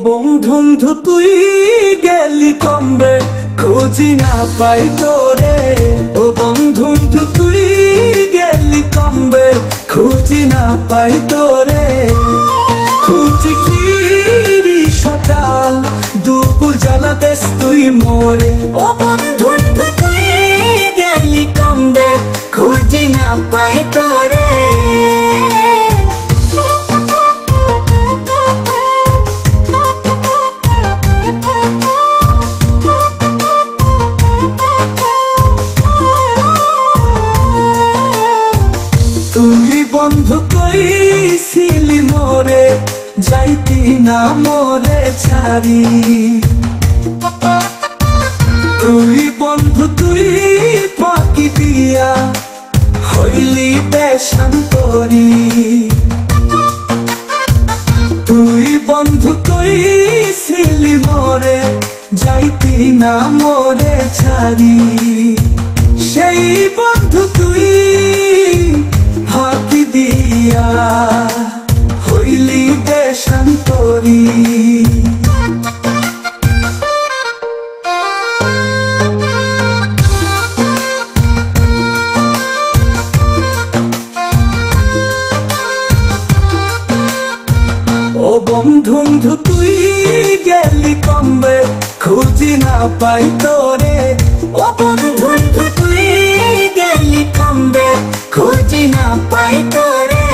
বন্ধু তুই গেলি কমবে, খুঁজি না পাই তোরে। ও বন্ধু তুই গেলি কমবে, খুঁজি না পাই তোরে। খুঁজি ফিরি সকাল দুপুর জ্বালাতেস তুই মোরে। ও বন্ধু তুই গেলি কমবে, খুঁজি না পাই তোরে। তুই বন্ধু কইছিলি মোরে, যাইতি না মোরে ছাড়ি। তুই বন্ধু তুই ফাঁকি দিয়া হইলি দেশান্তরি। তুই বন্ধু কইছিলি মোরে, যাইতি না মোরে ছাড়ি। সেই বন্ধু তুই ফাঁকি দিয়া হইলি দেশান্তরি। ও বন্ধু তুই গেলি কমবে, খুঁজি না পাই তোরে। ও বন্ধু তুই গেলি কমবে, খুঁজি না পাই তোরে।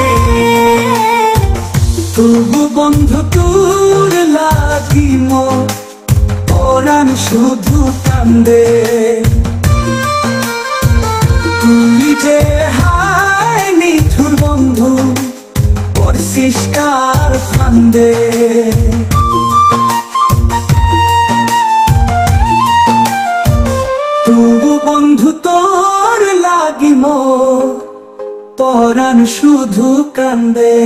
তবু বন্ধু তোর লাগি মোর পরাণ শুধু কান্দে। তুই যে হায় নিঠুর বন্ধু, পড়ছিস কার ফান্দে। তবু বন্ধু তোর লাগি মোর পরাণ শুধু কান্দে।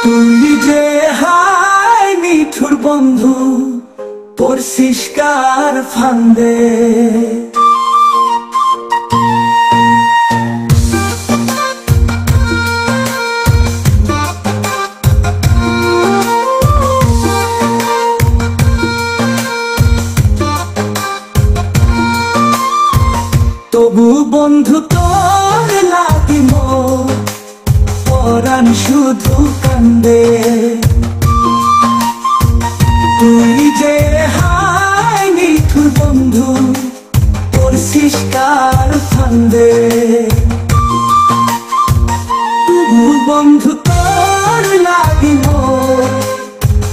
তুই যে হায় নিঠুর বন্ধু, পড়ছিস কার ফান্দে। তবু বন্ধু তোর লাগি মোর পরাণ শুধু কান্দে। তুই যে হায় নিঠুর বন্ধু, পড়ছিস কার ফান্দে। তবু বন্ধু তোর লাগি মোর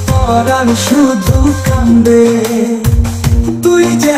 পরাণ শুধু কান্দে। তুই যে